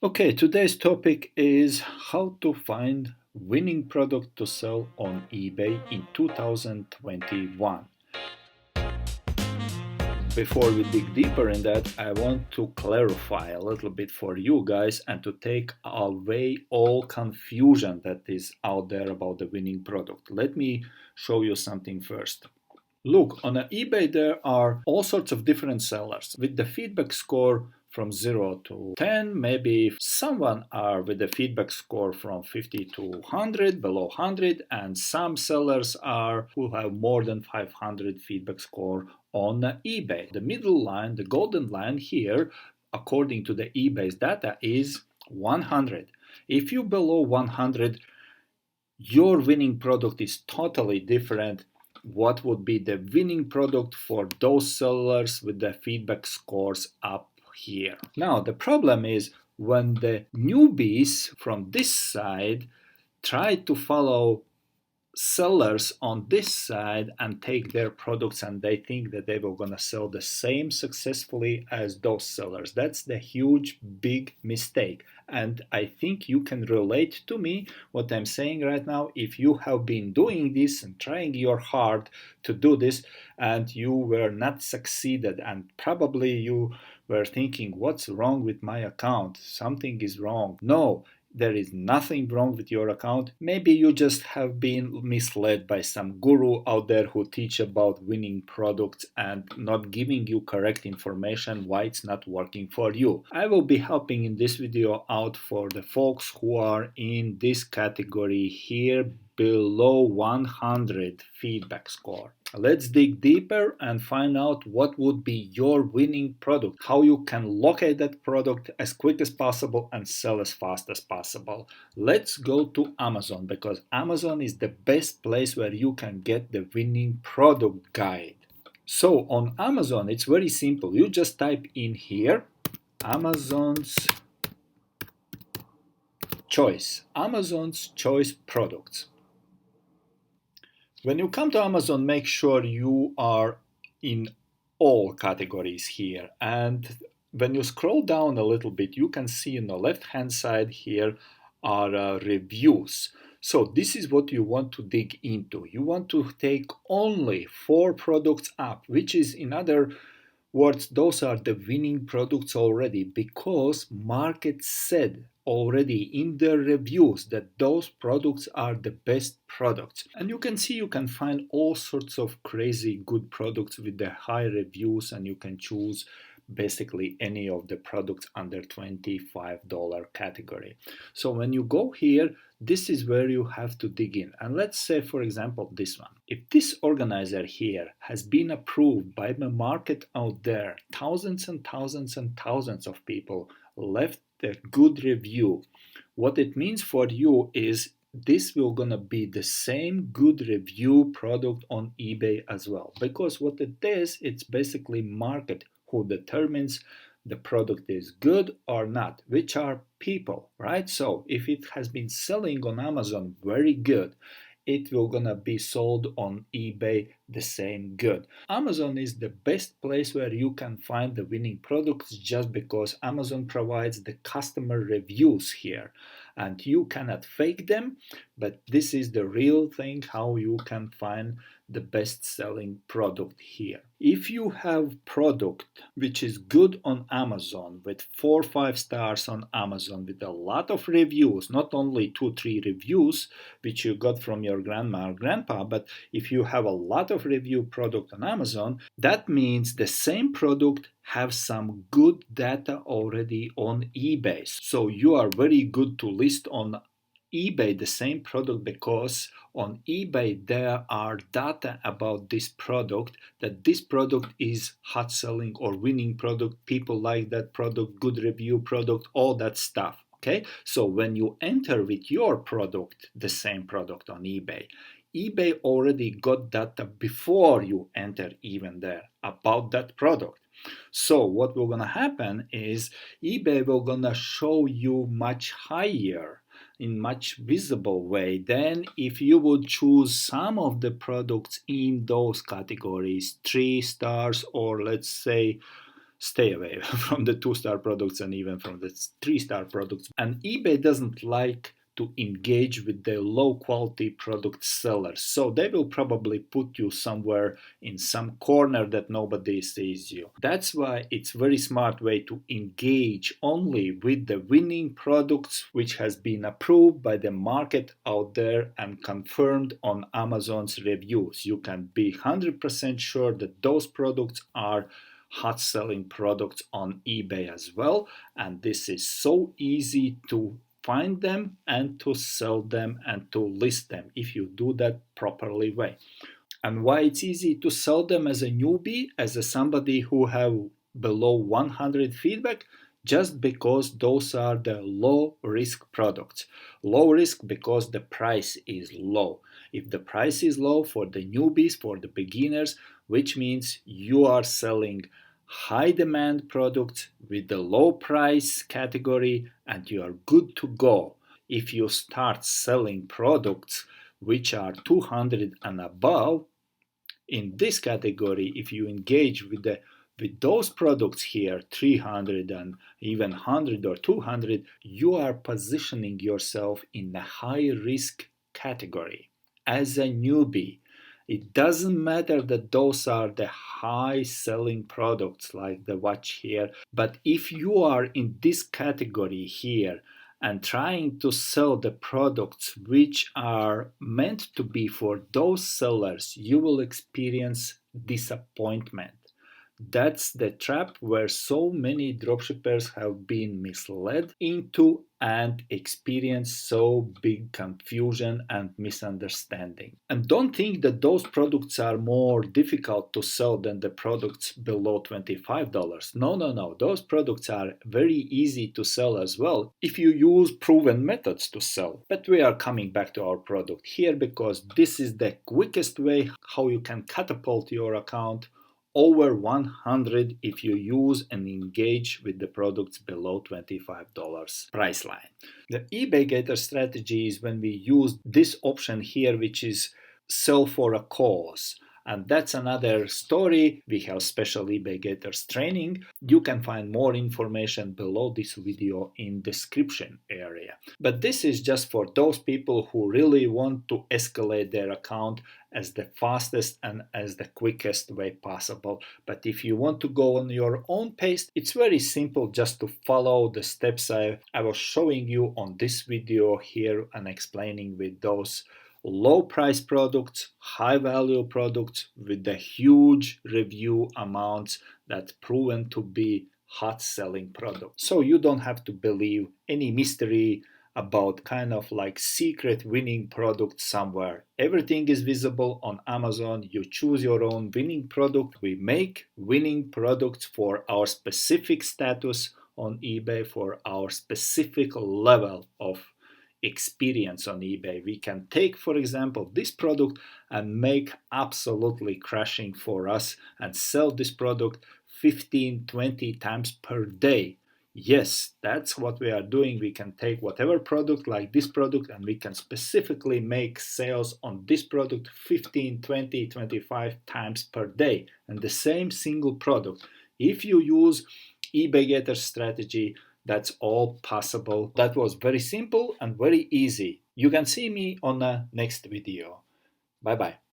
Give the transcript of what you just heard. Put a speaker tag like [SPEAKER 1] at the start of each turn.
[SPEAKER 1] Okay, today's topic is how to find winning product to sell on eBay in 2021. Before we dig deeper in that, I want to clarify a little bit for you guys and to take away all confusion that is out there about the winning product. Let me show you something first. Look, on eBay there are all sorts of different sellers with the feedback score from 0 to 10. Maybe someone are with the feedback score from 50 to 100, below 100, and some sellers are who have more than 500 feedback score on eBay. The middle line, the golden line here, according to the eBay's data, is 100. If you below 100, your winning product is totally different. What would be the winning product for those sellers with the feedback scores up here? Now, the problem is when the newbies from this side try to follow sellers on this side and take their products and they think that they were going to sell the same successfully as those sellers. That's the huge big mistake, and I think you can relate to me what I'm saying right now. If you have been doing this and trying your hard to do this and you were not succeeded, and probably you were thinking, what's wrong with my account? Something is wrong. No, there is nothing wrong with your account. Maybe you just have been misled by some guru out there who teach about winning products and not giving you correct information why it's not working for you. I will be helping in this video out for the folks who are in this category here below 100 feedback score. Let's dig deeper and find out what would be your winning product, how you can locate that product as quick as possible and sell as fast as possible. Let's go to Amazon, because Amazon is the best place where you can get the winning product guide. So on Amazon, it's very simple. You just type in here Amazon's choice products. When you come to Amazon, make sure you are in all categories here. And when you scroll down a little bit, you can see on the left-hand side here are reviews. So this is what you want to dig into. You want to take only 4 products up, which is, in other words, those are the winning products already, because market said already in their reviews that those products are the best products. And you can see you can find all sorts of crazy good products with the high reviews, and you can choose basically any of the products under $25 category. So when you go here, this is where you have to dig in. And let's say, for example, this one. If this organizer here has been approved by the market out there, thousands and thousands and thousands of people left a good review, what it means for you is this will gonna be the same good review product on eBay as well. Because what it is, it's basically market who determines the product is good or not, which are people, right? So if it has been selling on Amazon very good, it will gonna be sold on eBay the same good. Amazon is the best place where you can find the winning products, just because Amazon provides the customer reviews here, and you cannot fake them, but this is the real thing how you can find the best selling product here. If you have product which is good on Amazon with 4 or 5 stars on Amazon with a lot of reviews, not only 2-3 reviews which you got from your grandma or grandpa, but if you have a lot of review product on Amazon, that means the same product have some good data already on eBay. So you are very good to list on eBay the same product, because on eBay there are data about this product, that this product is hot selling or winning product, people like that product, good review product, all that stuff. Okay, so when you enter with your product, the same product on eBay, eBay already got data before you enter even there about that product. So what will gonna happen is eBay will gonna show you much higher, in much visible way than if you would choose some of the products in those categories, 3 stars or let's say stay away from the 2-star products and even from the 3-star products. And eBay doesn't like to engage with the low quality product sellers, so they will probably put you somewhere in some corner that nobody sees you. That's why it's very smart way to engage only with the winning products which has been approved by the market out there and confirmed on Amazon's reviews. You can be 100% sure that those products are hot selling products on eBay as well, and this is so easy to find them and to sell them and to list them if you do that properly way. And why it's easy to sell them as a newbie, as a somebody who have below 100 feedback? Just because those are the low risk products. Low risk because the price is low. If the price is low for the newbies, for the beginners, which means you are selling high demand products with the low price category and you are good to go. If you start selling products which are 200 and above, in this category, if you engage with those products here, 300 and even 100 or 200, you are positioning yourself in a high risk category as a newbie. It doesn't matter that those are the high selling products like the watch here, but if you are in this category here and trying to sell the products which are meant to be for those sellers, you will experience disappointment. That's the trap where so many dropshippers have been misled into and experience so big confusion and misunderstanding. And don't think that those products are more difficult to sell than the products below $25. No, no, no. Those products are very easy to sell as well if you use proven methods to sell. But we are coming back to our product here because this is the quickest way how you can catapult your account over 100 if you use and engage with the products below $25 price line. The eBay Gator strategy is when we use this option here, which is sell for a cause. And that's another story. We have special eBay Gators training. You can find more information below this video in description area. But this is just for those people who really want to escalate their account as the fastest and as the quickest way possible. But if you want to go on your own pace, it's very simple just to follow the steps I was showing you on this video here and explaining with those low price products, high value products with the huge review amounts that proven to be hot selling products. So you don't have to believe any mystery about kind of like secret winning product somewhere. Everything is visible on Amazon. You choose your own winning product. We make winning products for our specific status on eBay, for our specific level of experience on eBay. We can take, for example, this product and make absolutely crashing for us and sell this product 15, 20 times per day. Yes, that's what we are doing. We can take whatever product like this product and we can specifically make sales on this product 15, 20, 25 times per day. And the same single product. If you use eBay Gator strategy, that's all possible. That was very simple and very easy. You can see me on the next video. Bye bye.